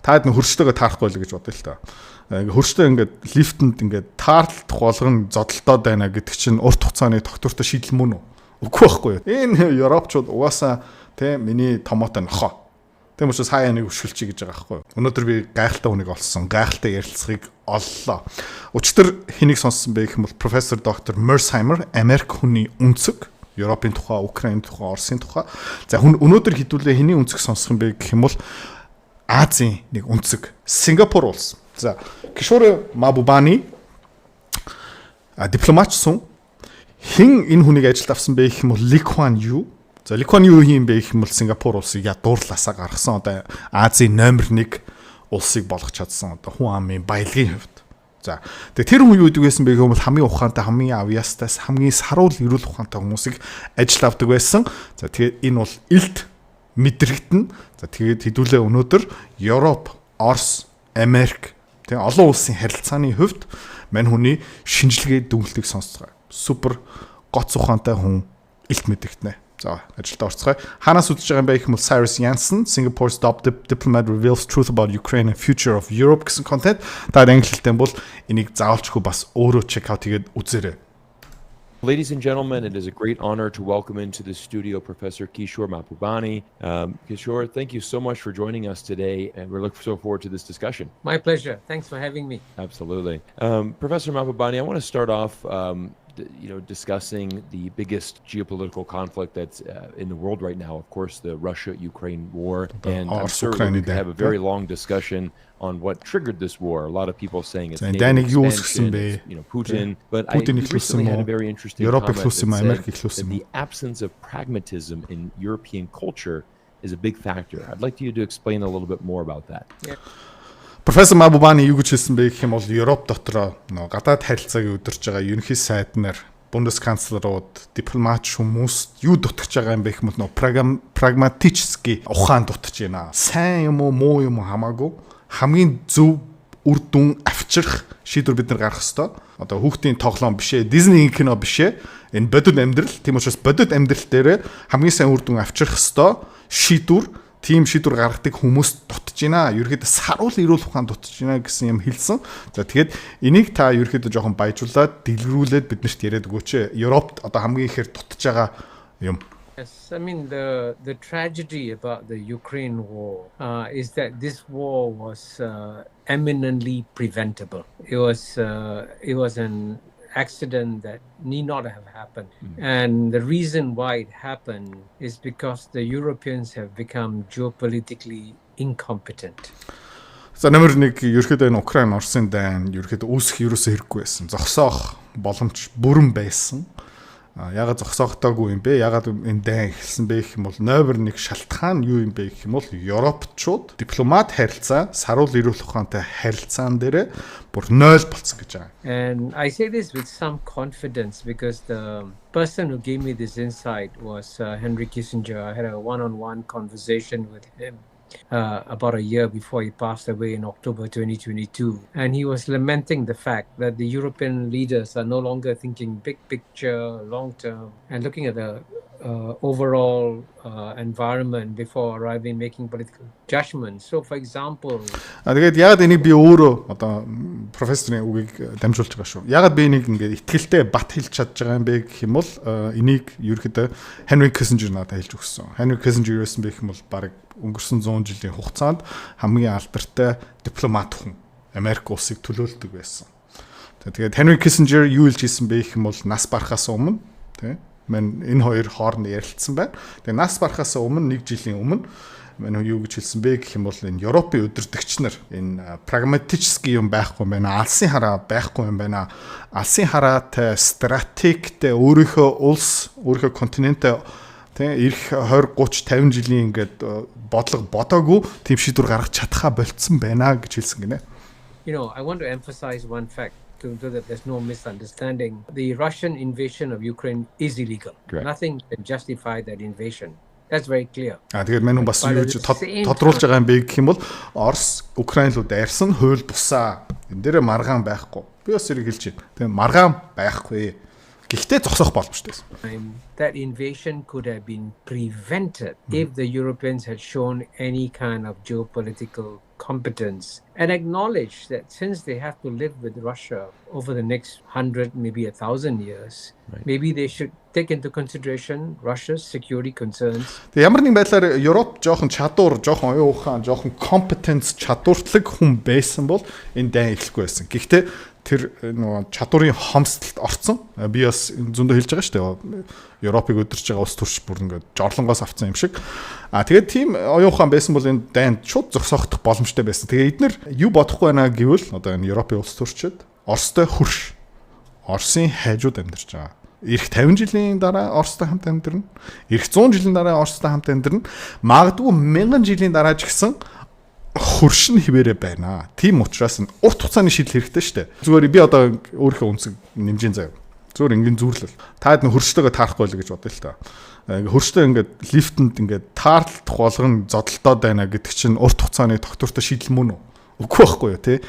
Таад нэг хөрчтэйгээ таарахгүй л гэж бодъё л та. Хөрчтэй ингээд лифтэнд ингээд таарлах болгон зодолтоод байна гэдэг чинь урт хугацааны тогтвортой шийдэл мөн үү? Үгүй байхгүй юу? Энэ Европчууд угаасаа тэ миний томоотой нохоо. Тийм учраас хаяа нэг өшгөлчий гэж байгаа байхгүй юу? Өнөөдөр би гайхалтай хүнийг олсон. Гайхалтай ярилцлагыг оллоо. Өчтөр хэнийг сонссон бэ гэх юм бол профессор доктор Мерсхаймер Америк хүний үнцэг, Европын тухай, Украиний тухай, Оросын тухай. За өнөөдөр хэдүүлээ хэний үнцэг сонсох юм бэ гэх юм бол Азийн нэг үнцэг, Сингапур улс. За Кишоре Мабубани дипломат сум. Хин энэ хүнийг ажилд авсан бэ гэх юм бол Ли Куан Ю. За Ли Куан Ю юм бэ гэх юм бол Сингапур улсыг ядуурлаасаа гаргасан одоо Азийн номер 1 улсыг болгож чадсан одоо хүн амын баялагын хувьд. За тэгээ тэр хүн юу гэдэг байсан бэ гэх юм бол хамгийн ухаантай, хамгийн авьяастайс, хамгийн саруул эрүүл ухаантай хүмүүсийг ажил авдаг байсан. За тэгээд энэ бол илт мэдрэгдэн. За тэгээд хэдүүлээ өнөөдөр Европ, Орос, Америк тэгээ олон улсын харилцааны хувьд мань хүний шинжилгээ дүгнэлтийг сонсцгоо. Супер гоц ухаантай хүн илт мэдэгтнэ. За ажилдаа орцгоё. Ханаас үзэж байгаа юм бэ гэх юм бол Cyrus Janssen, Singapore's top diplomat reveals truth about Ukraine and future of Europe гэсэн контент. Та англиэлтэй бол энийг заавалчгүй бас өөрөө check out хийгээд үзээрэй. Ladies and gentlemen, it is a great honor to welcome into the studio Professor Kishore Mahbubani. Kishore, thank you so much for joining us today, and we're looking so forward to this discussion. My pleasure. Thanks for having me. Absolutely. Professor Mahbubani, I want to start off discussing the biggest geopolitical conflict that's in the world right now, of course, the Russia-Ukraine war. And I'm sure we could have a very long discussion on what triggered this war. A lot of people saying it's NATO expansion, it's, Putin. But I recently had a very interesting comment that said the absence of pragmatism in European culture is a big factor. I'd like you to explain a little bit more about that. Yeah. Профессор Мабубани юу гэж хэлсэн бэ гэх юм бол Европ дотроо гадаад харилцааг өдөрж байгаа ерөнхий сайднаар бундесканцлерууд, дипломат хүмүүс юу дутгаж байгаа юм бэ гэх юм бол прагматически ухаан дутж байна. Сайн юм уу, муу юм уу хамаагүй хамгийн зөв үр дүн авчрах шийдвэр бид нар гаргах ёстой. Одоо хүүхдийн тоглоом биш ээ, Disney кино биш ээ. Энэ бодит амьдрал, тийм учраас бодит амьдрал дээр хамгийн сайн үр дүн авчрах ёстой шийдвэр тим шийдвэр гаргадаг хүмүүс дутж байна. Ерөөхдөө саруул эрүүл ухаан дутж байна гэсэн юм хэлсэн. За тэгээд энийг та ерөөхдөө жоохон баяжуулаад дэлгэрүүлээд биднэрт яриад өгөөч. Европт одоо хамгийн ихээр дутж байгаа юм. Yes, I mean the tragedy about the Ukraine war is that this war was eminently preventable. It was an accident that need not have happened. And the reason why it happened is because the Europeans have become geopolitically incompetent. За номер 1 ерөөхдөө энэ Украин Оросын дайн ерөөхдөө үүсэх ерөөсөө хэрэггүй байсан. Зогсоох боломж бүрэн байсан. Ягаад зогсоохтойгүй юм бэ? Ягаад энэ дайн эхэлсэн бэ гэх юм бол номер 1 шалтгаан юу юм бэ гэх юм бол Европчууд дипломат харилцаа, саруул эрүүл ухаантай харилцаан дээр бүр 0 болцсон гэж байгаа. And I say this with some confidence because the person who gave me this insight was Henry Kissinger. I had a one-on-one conversation with him about a year before he passed away in October 2022. And he was lamenting the fact that the European leaders are no longer thinking big picture, long term, and looking at the overall environment before arriving making political judgments. So for example, тэгээд яагаад энийг би өөрөө одоо профессорын үгийг дамжуулж байгаа шүү. Яагаад би энийг ингээд итгэлтэй бат хэлж чадж байгаа юм бэ гэх юм бол энийг ерөөхдөө Henry Kissinger надад хэлж өгсөн. Henry Kissinger юусэн бэ гэх юм бол баг өнгөрсөн 100 жилийн хугацаанд хамгийн алдартай дипломат хүн Америк улсыг төлөөлдөг байсан. Тэгээд Henry Kissinger юу хэлж ирсэн бэ гэх юм бол нас барахаас өмнө тийм энэ хоёр хооронд ярилцсан байна. Тэгээ нас барахаас өмнө 1 жилийн өмнө мань юу гэж хэлсэн бэ гэх юм бол энэ Европын удирдагч нар энэ прагматический юм байхгүй юм байна. Алсын хараа байхгүй юм байна. Алсын хараатай стратегтэй өөрийнхөө улс, өөрийнхөө континентээ тийм ирэх 20, 30, 50 жилийн ингээд бодлого бодоогүй тийм шийдвэр гаргаж чадхаа болцсон байна гэж хэлсэн гинэ. I want to emphasize one fact. So that there's no misunderstanding. The Russian invasion of Ukraine is illegal. Correct. Nothing can justify that invasion. That's very clear. Тэгээд мань бас юу гэж тодруулж байгаа юм бэ гэх юм бол Орос Украин руу дайрсан хууль бусаа. Энд дээр маргаан байхгүй. Би бас зэрэг хэлж байна. Тэгээд маргаан байхгүй. Гэхдээ зогсоох боломжтой. That invasion could have been prevented if the Europeans had shown any kind of geopolitical competence and acknowledge that since they have to live with Russia over the next 100, maybe 1,000 years, maybe they should take into consideration Russia's security concerns. Тэгээ ямар нэг байдлаар Европ жоохон чадвар, жоохон оюун ухаан, жоохон компетенц чадвартлаг хүн байсан бол энэ дайн эхлэхгүй байсан. Гэхдээ тэр нөгөө чадварын хомсдолд орцсон. Би бас зөндөө хэлж байгаа шүү дээ. Европыг өдөрч байгаа ус төрч бүр ингээд жорлонгоос авцсан юм шиг. Тэгээд тийм оюун ухаан байсан бол энэ дайнд шууд зогсоогдох боломжтой байсан. Тэгээ эдгээр юу бодохгүй байна гэвэл одоо энэ Европын улс төрчид Оростой хөрш. Оросын хайжууд амьдарч байгаа. Ирэх 50 жилийн дараа Оростой хамт амьдрна. Ирэх 100 жилийн дараа Оростой хамт амьдрна. Магадгүй 1000 жилийн дараа ч гэсэн хөрш нь хിവэрэ байна. Тийм учраас нь урт хугацааны шийдэл хэрэгтэй шүү дээ. Зүгээр би одоо өөрийнхөө үнцэг нэмжин заяа. Зүгээр ингийн зүүрлэл. Таад нь хөрштөөгөө таарахгүй л гэж бодъё л та. Хөрштөө ингээд лифтэнд ингээд таарлах болгон зодолтоод байна гэдэг чинь урт хугацааны тогтвортой шийдэл мөн үү? Үгүй байхгүй юу те.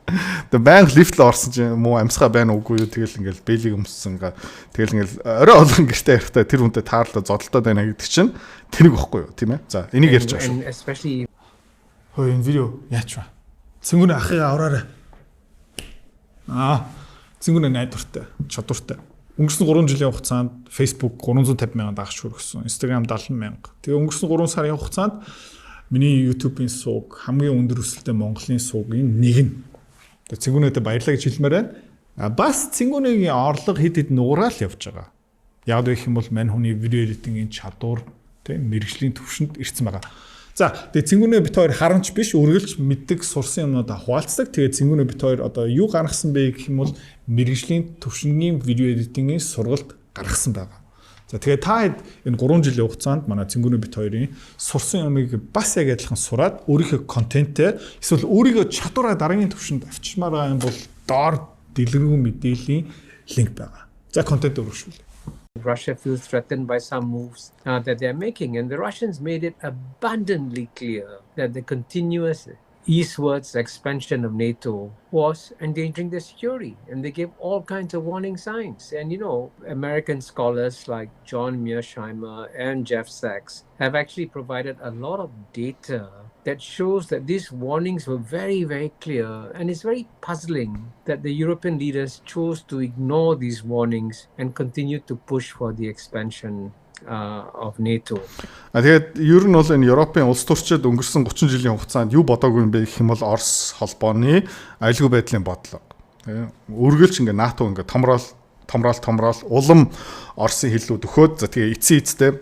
Тэгээ банк лифт л орсон чинь муу амьсгаа байна уугүй юу тэгэл ингээл бэлийг өмссөн тэгэл ингээл орой олгон гэртээ ярихтаа тэр хүнтэй таарлаа зодолтоод байна гэдэг чинь тэрийг واخгүй юу тийм ээ. За энийг ярьж байгаа шүү. Especially хөөе энэ видео яач вэ? Цэнгүүний ахыгаа авраарай. Цэнгүүний найдвартай, чадвартай. Өнгөрсөн 3 жилийн хугацаанд Facebook 350 мянган дагагч хүргэсэн. Instagram 70 мянга. Тэгээ өнгөрсөн 3 сарын хугацаанд миний YouTube-ийн сууг хамгийн өндөр өсөлттэй Монголын суугийн нэг нь. Тэгээ цэнгүүнээдээ баярлалаа гэж хэлмээр байна. Бас цэнгүүнийгийн орлого хэд хэд нуграал явж байгаа. Яг гэх юм бол мань хүний видео эдитингийн чадвар тийм мэрэгжлийн төвшөнд ирсэн байгаа. За тэгээ цэнгүүнээ бит хоёр харамч биш үргэлж мэддэг сурсан юмнуудаа хуваалцдаг. Тэгээ цэнгүүнээ бит хоёр одоо юу гаргасан бэ гэх юм бол мэрэгжлийн төвшингийн видео эдитингийн сургалт гаргасан байгаа. За тэгээ та энэ 3 жилийн хугацаанд манай цэнгүүнээ бит хоёрын сурсан юмыг бас яг адилхан сураад өөрийнхөө контентээ эсвэл өөрийнхөө чадвараа дараагийн төвшөнд авчмаар байгаа юм бол доор дэлгэрэнгүй мэдээллийн линк байгаа. За контент өргөжүүлээ. Russia feels threatened by some moves that they're making, and the Russians made it abundantly clear that the continuous eastwards expansion of NATO was endangering their security, and they gave all kinds of warning signs. And you know, American scholars like John Mearsheimer and Jeff Sachs have actually provided a lot of data that shows that these warnings were very, very clear, and it's very puzzling that the European leaders chose to ignore these warnings and continue to push for the expansion of NATO. Тэгээд ер нь бол энэ Европын улс төрчид өнгөрсөн 30 жилийн хугацаанд юу бодоогүй юм бэ гэх юм бол Орос холбооны аюулгүй байдлын бодлого. Үргэлж ингээ НАТО ингээ томрол улам Оросын хиллүүд өгөхөд за тэгээ эцсийн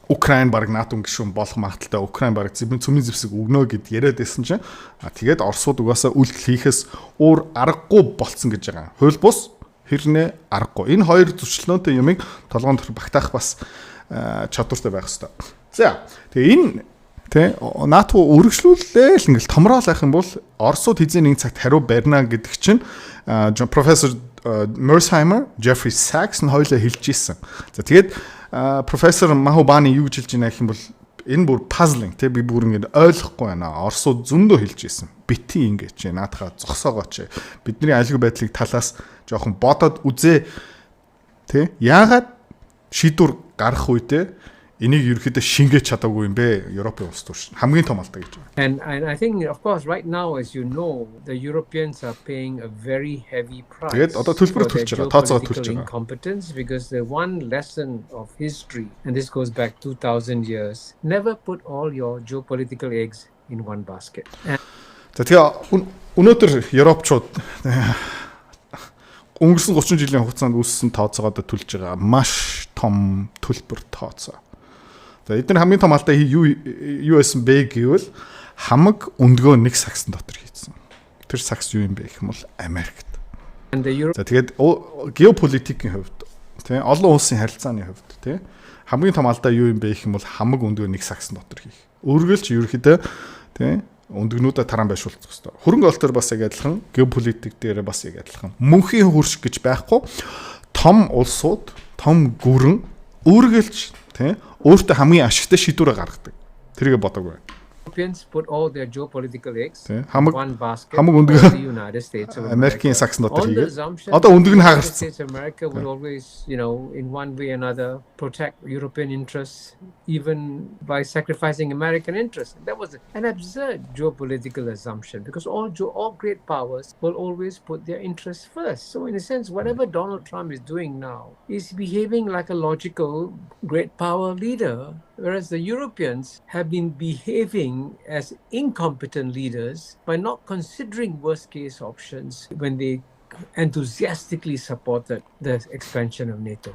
Украин баг НАТО гишүүн болох магадaltaй Украин баг цөмийн зэвсэг өгнө гэд яриад байсан чинь тэгээд Оросууд угаасаа үйлдэл хийхээс өөр аргагүй болцсон гэж байгаа. Хууль бус хэрнээ аргагүй. Энэ хоёр зөрчлөөтэй юмыг толгоонд багтаах бас чадвартай байх хэрэгтэй. За тэгээ энэ НАТО үргэлжлүүлээ л ингээл томрол байх юм бол Оросууд хэзээ нэг цагт хариу барина гэдэг чинь профессор Mearsheimer, Jeffrey Sachs нь хоёулаа хэлж ирсэн. За тэгээд профессор Mahbubani юу гэж хэлж байна гэх юм бол энэ бүр puzzling те би бүр ингэ ойлгохгүй байна. Оросууд зөндөө хэлж ирсэн. Бити ингэ чи наадахаа зогсоогооч. Бидний аюулгүй байдлыг талаас жоохон бодоод үзээ. Тэ яагаад шийдвэр гарах үедээ энийг ерөөхдөө шингээж чадаагүй юм бэ? Европын улс төрч хамгийн том алдаа гэж байна. And I think of course right now as you know the Europeans are paying a very heavy price. Тэгээд одоо төлбөр төлж байгаа. Тооцоо төлж байгаа. Incompetence because the one lesson of history and this goes back 2000 years never put all your geopolitical eggs in one basket. За тэгээ өнөөдөр Европчууд өнгөрсөн 30 жилийн хугацаанд үүссэн тооцоогоо төлж байгаа маш том төлбөр тооцоо. За эдгээр хамгийн том алдаа юу байсан бэ гэвэл хамаг өндгөө нэг саксын дотор хийсэн. Тэр сакс юу юм бэ гэх юм бол Америкт. За тэгээд геополитикийн хувьд тий олон улсын харилцааны хувьд тий хамгийн том алдаа юу юм бэ гэх юм бол хамаг өндгөө нэг саксын дотор хийх. Өөргөлч ерөөхдөө тий өндгнүүдэ таран байшуулах хэрэгтэй. Хөрөнгө олтоор бас яг адилхан, геополитик дээр бас яг адилхан. Мөнхийн хөрш гэж байхгүй том улсууд, том гүрэн өөргөлч тий өөртөө хамгийн ашигтай шийдвэрээ гаргадаг. Тэрийг бодоагүй. Europeans put all their geopolitical eggs Тэ, in хамаг one basket хамаг for өндөг the United States of Америкийн America. сакс дотор On the хийгээд assumption одоо өндөг нь the United хаагарсан. States of America would always, in one way or another, protect European interests, even by sacrificing American interests. That was an absurd geopolitical assumption because all great powers will always put their interests first. So, in a sense, whatever Donald Trump is doing now is behaving like a logical great power leader, whereas the Europeans have been behaving as incompetent leaders by not considering worst case options when they enthusiastically supported the expansion of NATO.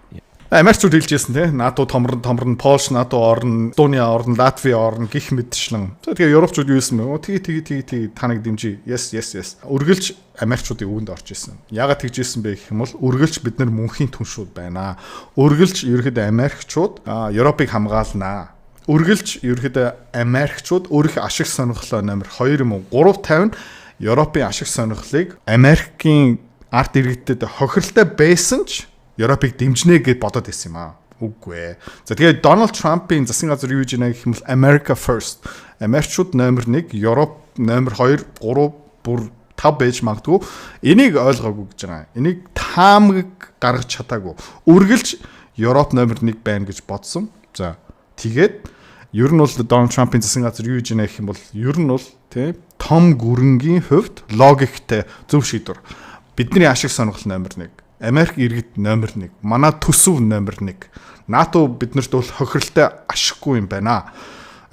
Америкчууд хэлжсэн те НАТО томрон Польш НАТО орно, Эстония орно, Латви орно гих мэдчлэн. Тэгээ Европчууд юу гэсэн бэ? Тэгээ таныг дэмжиж. Yes. Үргэлж Америкчуудын өвөнд орж исэн. Яагаад тэгж исэн бэ гэх юм бол үргэлж бид нар мөнхийн түншүүд байна. Үргэлж ерөөхдөө Америкчууд Европыг хамгаалнаа. Үргэлж ерөөхдөө Америкчууд өөрийнхөө ашиг сонирхлоо номер 2 юм уу 3 тавина Европын ашиг сонирхлыг Америкийн арт иргэдэд хохиролтой байсан ч Европыг дэмжнэ гэд бодоод байсан юм аа. Үгүй ээ. За тэгээд Дональд Трампын засгийн газар юу гэж нэ гэх юм бол America first. Америкчууд номер 1, Европ номер 2, 3, бүр 5 байж магадгүй. Энийг ойлгоогүй гэж байгаа. Энийг таамаг гаргаж чадаагүй. Үргэлж Европ номер 1 байна гэж бодсон. За тэгээд ер нь бол Дональд Трампын засгийн газар юу гэж нэ гэх юм бол ер нь бол тий том гүрэнгийн хувьд логиктэй зөв шийдвэр. Бидний ашиг сонирхол номер 1. Америк иргэд номер 1. Манай төсөв номер 1. НАТО биднэрт бол хохиролтой ашиггүй юм байна.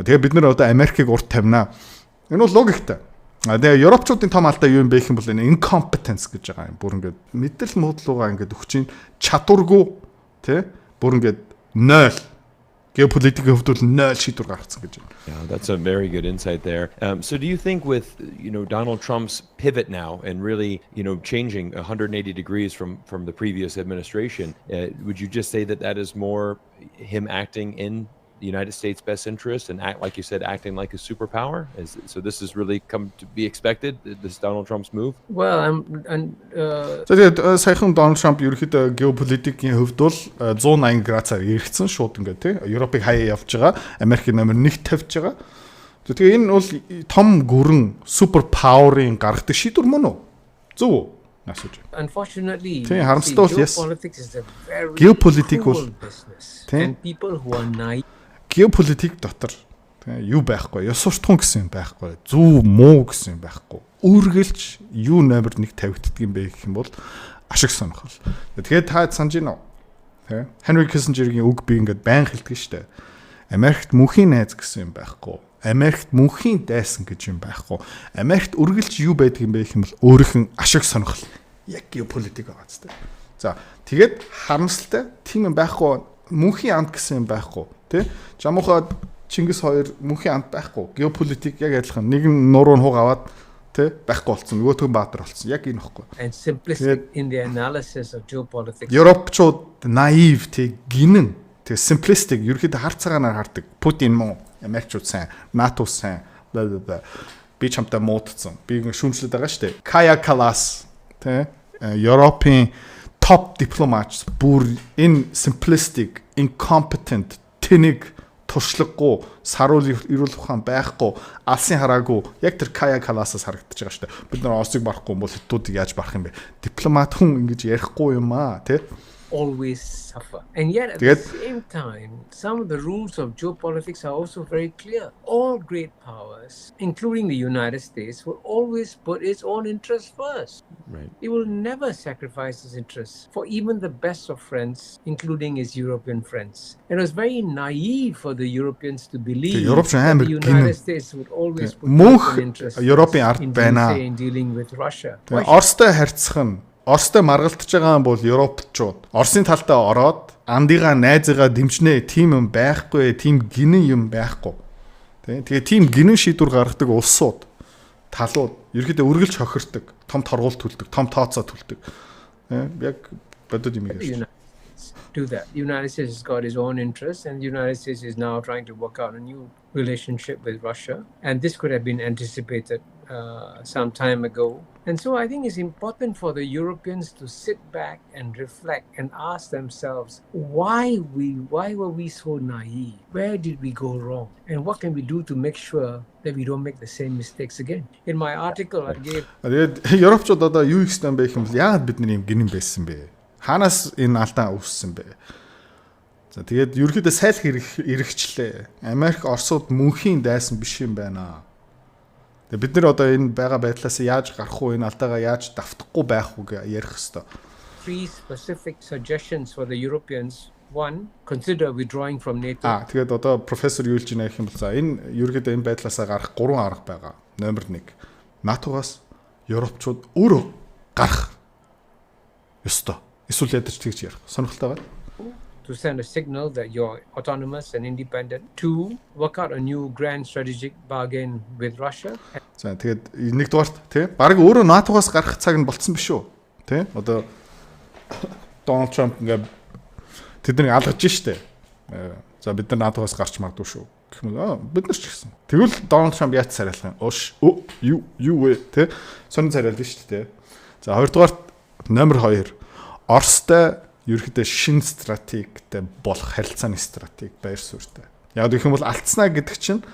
Тэгээ бид нар одоо Америкийг урд тавина. Энэ бол логиктэй. Тэгээ Европчуудын том алдаа юу юм бэ гэх юм бол энэ incompetence гэж байгаа юм. Бүр ингээд мэдлэл муудлуугаа ингээд өгч чинь чадваргүй тий бүр ингээд 0 geopolitical хувьд бол 0 шийдвэр гаргацсан гэж байна. Yeah, that's a very good insight there. So do you think with Donald Trump's pivot now and really changing 180 degrees from the previous administration, would you just say that is more him acting in the United States' best interest and like you said, acting like a superpower? So this is really come to be expected, this Donald Trump's move? Well, Тэгээд саяхан Дональд Трамп ерөөхдөө геополитикийн хувьд бол 180 градусаар эргэцэн шууд ингээд тий Европыг хаяа явж байгаа, Америкийн номер 1 тавьж байгаа. Тэгээ энэ бол том гүрэн супер паверын гаргадаг шийдвэр мөн үү? Зөв үү? Unfortunately, geopolitics is a very cruel business. And people who are naive. Геополитик дотор юу байхгүй, ёс суртахуун гэсэн юм байхгүй, зөв муу гэсэн юм байхгүй. Үргэлж юу номер 1 тавигддаг юм бэ гэх юм бол ашиг сонирхол. Тэгээд та санаж байна уу? Тэ? Henry Kissinger-ийн үг би ингээд байн хэлдэг штэ. Америкт мөнхийн найз гэсэн юм байхгүй. Америкт мөнхийн дайсан гэж юм байхгүй. Америкт үргэлж юу байдаг юм бэ гэх юм бол өөрийнх нь ашиг сонирхол. Яг геополитик байгаа зү. За, тэгээд харамсалтай тийм юм байхгүй. Мөнхийн амт гэсэн юм байхгүй. Тэ? Жамуухад Чингис хоёр мөнхийн амт байхгүй. Геополитик яг адилхан. Нэг нь нуруу хууг аваад тэ байхгүй болсон. Нөгөөх нь баатар болсон. Яг энэ ихгүй. And simplistic in the analysis of geopolitics. Европчууд наив тэ гинэн тэ simplistic ерөөхдөө хар цагаанаар хардаг. Путин муу, Америкчууд сайн, НАТО сайн. Би чамтай муудсан. Би шүүмжлээд байгаа шүү дээ. Kaya Kallas тэ Европын top diplomats бүр энэ simplistic, incompetent, тэнэг, туршлагагүй, саруул эрүүл ухаан байхгүй, алсын хараагүй яг тэр Kaya Kallas-аас харагдаж байгаа шүү дээ. Бид нар Осыг барахгүй бол Хятадуудыг яаж барах юм бэ? Дипломат хүн ингэж ярихгүй юм аа, тэ? Always suffer. And yet at the same time, some of the rules of geopolitics are also very clear. All great powers, including the United States, will always put its own interests first. Right. It will never sacrifice its interests for even the best of friends, including its European friends. And it was very naive for the Europeans to believe that the United States would always put their own interests in dealing with Russia. Оростой харьцах нь Оростой маргалтж байгаа юм бол Европчууд Оросын талдаа ороод андыгаа найзыгаа дэмжнэ тийм юм байхгүй, тийм гинэн юм байхгүй. Тэгээ тийм гинэн шийдвэр гаргадаг улсууд талууд ерөөдөө үргэлж хохирдог, том торгуул төлдөг, том тооцоо төлдөг. Яг бодод юм гэж. States do that. The United States has got its own interests, and the United States is now trying to work out a new relationship with Russia. And this could have been anticipated some time ago. And so I think it's important for the Europeans to sit back and reflect and ask themselves, why were we so naive? Where did we go wrong? And what can we do to make sure that we don't make the same mistakes again? In my article, I gave... Тэгээд Европчууд одоо юу хийсэн бэ гэх юм бол яагаад бид нар юм гинэн байсан бэ? Хаанаас энэ алдаа үүссэн бэ? За тэгээд ерөөхдөө сайлх эргэжлээ. Америк, Оросууд мөнхийн дайсан биш юм байна. Тэгээд бид нар одоо энэ байгаа байдлаас яаж гарах уу, энэ алдаагаа яаж давтахгүй байх уу гэж ярих хэрэгтэй. Three specific suggestions for the Europeans. One, consider withdrawing from NATO. Тэгээд одоо профессор юу хэлж байна гэх юм бол за энэ ерөөхдөө энэ байдлаас гарах 3 арга байгаа. Номер 1. НАТО-гоос Европчууд өөрөө гарах ёстой. Эсвэл ядаж тэгж ярих. Сонирхолтой байна. To send a signal that you're autonomous and independent. 2, work out a new grand strategic bargain with Russia. За тэгээд нэгдүгээрт тий баг өөрөө НАТО-гоос гарах цаг нь болцсон биш үү? Тий одоо Дональд Трамп ингээ тэднийг алгаж штэ. За бид нар НАТО-гоос гарч магадгүй шүү. Гэх юм бид нар ч гэсэн. Тэгвэл Дональд Трамп яаж царайлах юм? Юу вэ тий? Сонин царайлна штэ тий. За хоёрдугаарт номер 2. Оростой ерөөхдөө шинэ стратегтэй болох харилцааны стратеги байр суурьтай. Яг гэх юм бол алдснаа гэдэг чинь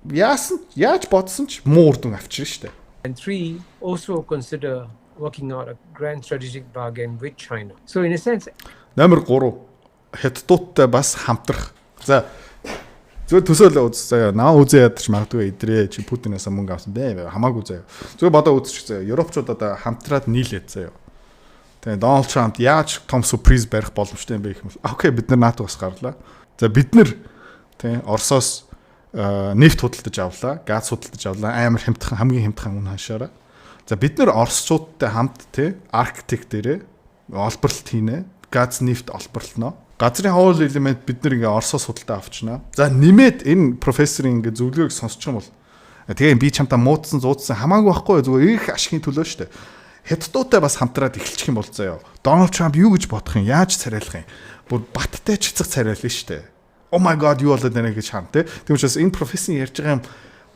яаж бодсон ч муу үр дүн авчирна штэ. And 3, also consider working out a grand strategic bargain with China. So in a sense, номер 3 хятадуудтай бас хамтрах. За зөв төсөөлөө үз заяа. Наа үзээ ядаж магадгүй идрээ чи Путинаас мөнгө авсан бэ? Хамаагүй заяа. Зөв бодоо үзчих заяа. Европчууд одоо хамтраад нийлээд заяа. Тэгээ Дональд Трамп яаж том сюрприз барих боломжтой юм бэ гэх юм бол окей бид нар НАТО-гоос гарлаа. За бид нар тий Оросоос нефт худалдаж авлаа, газ худалдаж авлаа. Амар хямдхан хамгийн хямдхан үн хашаараа. За бид нар оросчуудтай хамт тий Арктик дээрээ олборлолт хийнэ. Газ нефт олборлоно. Газрын ховол элемент бид нар ингээ Оросоос худалдаа авчнаа. За нэмээд энэ профессорын ингээ зөвлөгөөг сонсчих юм бол тэгээ би чамтай муудсан зуудсан хамаагүй байхгүй зүгээр их ашигын төлөө штэ. Хятадуудтай бас хамтраад эхэлчих юм бол заяа. Дональд Трамп юу гэж бодох юм? Яаж царайлах юм? Бүр баттай чицэг царайлна штэ. Oh my god юу болоод байна гэж хаана те. Тийм учраас энэ профессор ярьж байгаа юм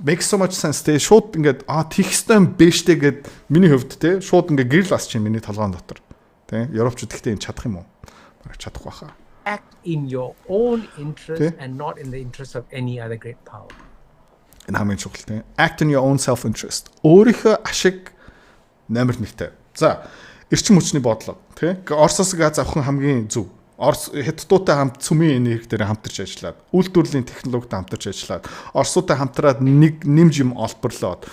make so much sense те. Шууд ингээд тэгстэй юм бэштэй гэд миний хувьд те. Шууд ингээд гэрэл асч юм миний толгоон дотор. Те. Европчууд ихтэй юм чадах юм уу? Бараг чадахгүй хаа. Act in your own interest and not in the interest of any other great power. Энэ хамгийн чухал те. Act in your own self interest. Өөрийнхөө ашиг номер 1-тэй. За, эрчим хүчний бодлого, тий? Оросоос газ авах нь хамгийн зөв. Орос хятадуудтай хамт цөмийн энерги дээр хамтарч ажиллаад, үйлдвэрлэлийн технологид хамтарч ажиллаад, оросуудтай хамтраад нэг нэмж юм олборлоод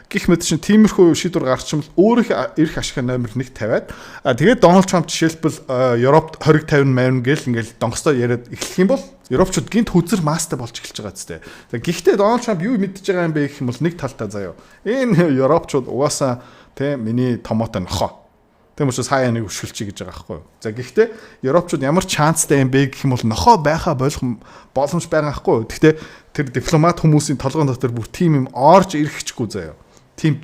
гэх мэт чинь тиймэрхүү шийдвэр гарчмал өөрийнх эрх ашиг номер 1 тавиад тэгээд Дональд Трамп жишээлбэл Европт 20-50 мянга гэл ингээл донгостой яриад эхлэх юм бол Европчууд гинт хүзэр мастай болж эхэлж байгаа зү. Гэхдээ Дональд Трамп юу мэдж байгаа юм бэ гэх юм бол нэг талтай заяа. Энэ Европчууд угаасаа тэ миний томоотой нохоо. Тэм учраас хаяа нэг өшгөлчий гэж байгаа байхгүй юу. За гэхдээ Европчууд ямар чанстай юм бэ гэх юм бол нохоо байхаа боломж байгаа байхгүй юу. Гэхдээ тэр дипломат хүмүүсийн толгойн дотор бүр тим юм орж ирэхчгүй заяа. Тим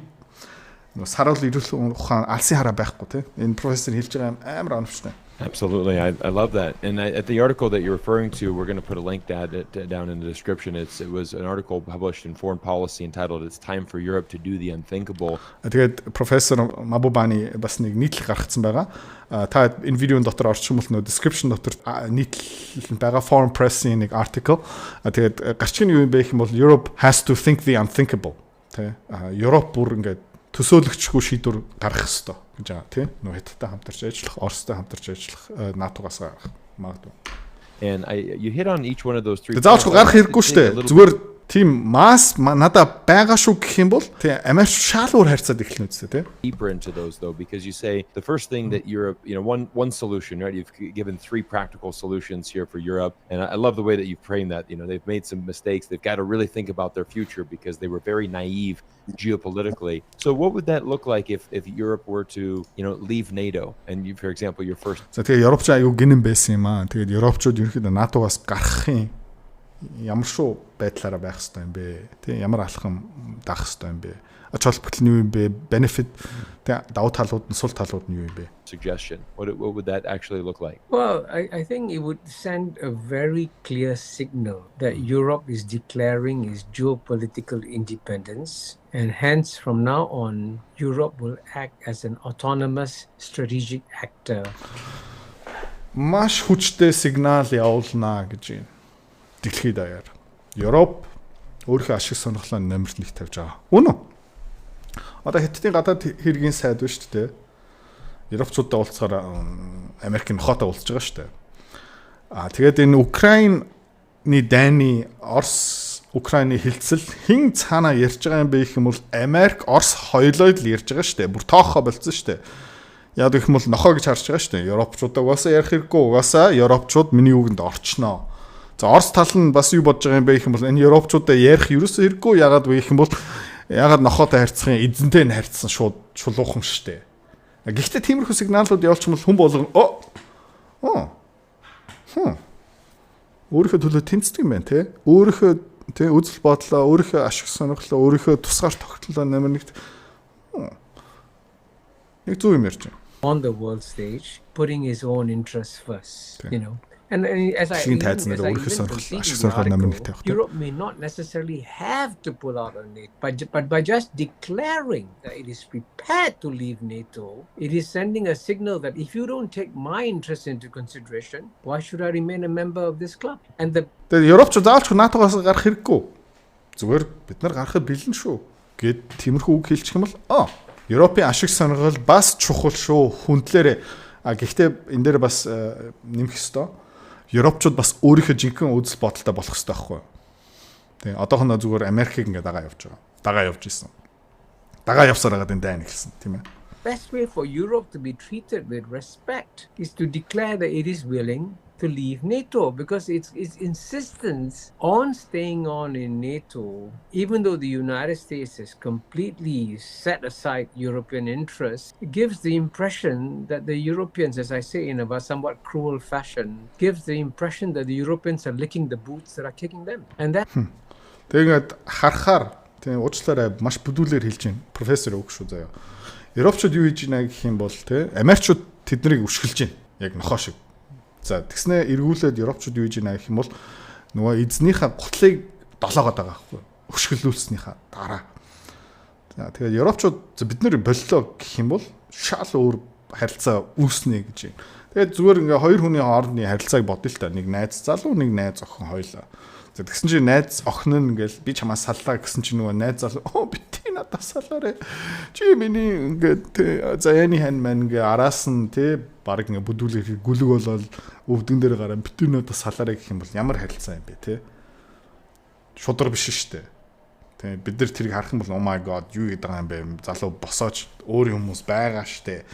саруул ирүүл ухаан алсын хараа байхгүй те. Энэ профессор хэлж байгаа амар оновчтой. Absolutely. I love that. And at the article that you're referring to, we're going to put a link down in the description. It was an article published in Foreign Policy entitled It's Time for Europe to Do the Unthinkable. Тэгээд профессор Мабубани бас нэг нийтлэл гаргацсан байгаа. Та энэ видеоны дотор орчмол нөө description дотор нийтлэл байгаа Foreign Press-ийн нэг article. Тэгээд гарчгийн юу юм бэ гэх юм бол Europe has to think the unthinkable. Тэ Европ бүр ингээд төсөөлөгчгүй шийдвэр гаргах ёстой гэж байгаа тийм нөө хятадтай хамтарч ажиллах, Оростой хамтарч ажиллах, НАТО-гаас гарах магадгүй. And you hit on each one of those three. Заавал гарах хэрэггүй шүү дээ. Зүгээр тийм масс надад байгаа шүү гэх юм бол тийм Америк шаалуур харьцаад эхэлнэ үстэй тийм. Deeper into those though because you say the first thing that Europe, one solution, right? You've given 3 practical solutions here for Europe and I love the way that you frame that. They've made some mistakes. They've got to really think about their future because they were very naive geopolitically. So what would that look like if Europe were to, leave NATO and you, for example, your first. За тэгээ Европч аюу гинэн байсан юм аа. Тэгээд Европчууд ерөөхдөө НАТО-гаас гарахын ямар шүү байдлаараа байх хэрэгтэй юм бэ? Тэ ямар алхам даах хэрэгтэй юм бэ? Ач холбогдол нь юу юм бэ? Benefit тэ давуу талууд нь сул талууд нь юу юм бэ? Suggestion. What would that actually look like? Well, I think it would send a very clear signal that Europe is declaring its geopolitical independence, and hence from now on, Europe will act as an autonomous strategic actor. Маш хүчтэй сигнал явуулнаа гэж байна. Дэлхийд даяар. Европ өөрийнхөө ашиг сонирхлоо номер 1 тавьж байгаа. Үнэн. Одоо Хятадын гадаад хэргийн сайд байна шүү дээ. Европчуудтай уулзахаар Америк нохотой уулзж байгаа шүү дээ. Тэгээд энэ Украины дайны Орос Украины хилцэл хэн цаанаа ярьж байгаа юм бэ гэх юм бол Америк Орос хоёулаа л ярьж байгаа шүү дээ. Бүр тоохоо болцсон шүү дээ. Яг гэх юм бол нохоо гэж харж байгаа шүү дээ. Европчуудаа угаасаа ярих хэрэггүй. Угаасаа Европчууд миний үгэнд орчноо. За Орос тал нь бас юу бодож байгаа юм бэ гэх юм бол энэ Европчуудаа ярих ерөөсөө хэрэггүй. Ягаад вэ гэх юм бол ягаад нохоотой харьцахын эзэнтэй нь харьцсан шууд шулуухан шүү дээ. Гэхдээ тиймэрхүү сигналууд явуулчихвал хүн болгон өөрийнхөө төлөө тэнцдэг юм байна те. Өөрийнхөө те үзэл бодлоо, өөрийнхөө ашиг сонирхлоо, өөрийнхөө тусгаар тогтолцоо нэмэр нэг зүг юм ярьж байна. On the world stage, putting his own interests first, you know. And as I Шинэ even тайзнаар өөрийнхөө сонирхол ашиг сонирхлоо нэмэр нэг тавих те. Europe may not necessarily have to pull out of NATO, but by just declaring that it is prepared to leave NATO, it is sending a signal that if you don't take my interests into consideration, why should I remain a member of this club? And the Тэгээд Европч заавалч НАТО-гоос гарах хэрэггүй. Зүгээр бид нар гарахад бэлэн шүү гэд тиймэрхүү үг хэлчих юм бол Европын ашиг сонирхол бас чухал шүү хүндлээрээ. Гэхдээ энэ дээр бас нэмэх ёстой. Европчууд бас өөрийнхөө жинхэнэ үзэл бодолтой болох хэрэгтэй байхгүй юу? Тэгээ одоохондоо зүгээр Америкийг ингээд дагаа явж байгаа. Дагаа явж исэн. Дагаа явсаар байгаа энэ дайна гэсэн тийм ээ. best way for Europe to be treated with respect is to declare that it is willing to leave NATO, because its insistence on staying on in NATO, even though the United States has completely set aside European interests, it gives the impression that the Europeans, as I say in a somewhat cruel fashion, gives the impression that the Europeans are licking the boots that are kicking them. And that Тэгээд харахаар тийм уучлаарай маш бүдүүлээр хэлж байна. Профессор үг шүү заяа. Европчууд юу хийж байна гэх юм бол тийм Америкчууд тэднийг өшгөлж байна. Яг нохоо шиг. За тэгснэ эргүүлээд Европчууд юу хийж байна гэх юм бол нөгөө эзнийхээ гутлыг долоогоод байгаа байхгүй. Өшгөлүүлснийхаа дараа. За тэгээд Европчууд бид нар боллоо гэх юм бол шал өөр харилцаа үүснэ гэж байна. Тэгээд зүгээр ингээ хоёр хүний хоорондын харилцааг бодъё л та. Нэг найз залуу, нэг найз охин хоёлаа. За тэгсэн чинь найз охин нь ингээл би чамаас саллаа гэсэн чинь нөгөө найз залуу бити надаас салаарэ. Чи миний ингээд заяаны хан маань ингээ араас нь тий баг ингээ бүдүүлэх гүлэг болол өвдөн дээр гараа бити надаас салаарэ гэх юм бол ямар харилцаа юм бэ тий? Шудар биш штэ. Тий бид нар тэрийг харах юм бол oh my god юу гэдэг юм бэ? Залуу босооч өөр хүмүүс байгаа штэ.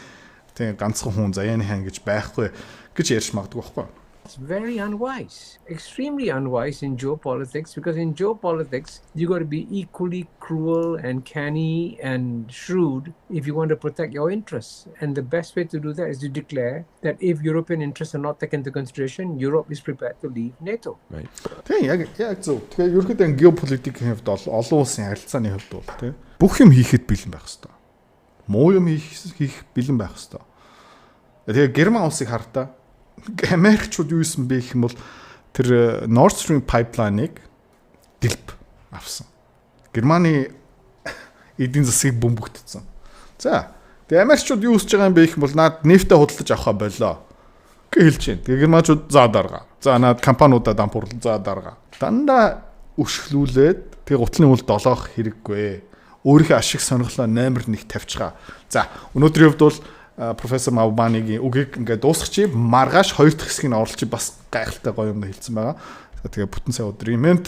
Тий ганцхан хүн заяаны хан гэж байхгүй гэж ярьж магадгүй байхгүй. It's very unwise, extremely unwise in geopolitics, because in geopolitics, you got to be equally cruel and canny and shrewd if you want to protect your interests. And the best way to do that is to declare that if European interests are not taken into consideration, Europe is prepared to leave NATO. Right. Тийм яг зөв. Тэгэхээр ерөнхийдөө геополитикийн хувьд олон улсын харилцааны хувьд бол тийм бүх юм хийхэд бэлэн байх хэрэгтэй. Муу юм хийх бэлэн байх хэрэгтэй. Тэгээ Герман улсыг хартаа Америкчууд юу исэн бэ гэх юм бол тэр Nord Stream pipeline-ыг дэлб авсан. Германы эдийн засгийг бөмбөгдсөн. За, тэгээ Америкчууд юу хийж байгаа юм бэ гэх юм бол наад нефтээ худалдаж авахаа болоо гэж хэлж байна. Тэгээ германчууд за дарга. За наад компаниудаа дампуурлаа за дарга. Дандаа өшгөлүүлээд тэгээ гутлын үл долоох хэрэггүй. Өөрийнхөө ашиг сонирхлоо номер 1 тавьчихаа. За, өнөөдрийн хувьд бол профессор Мавбаныгийн үгийг ингээд дуусгачих маргааш хоёр дахь хэсгийг оруулчих бас гайхалтай гоё юм хэлсэн байгаа. За тэгээ бүтэн сайн өдөр юм.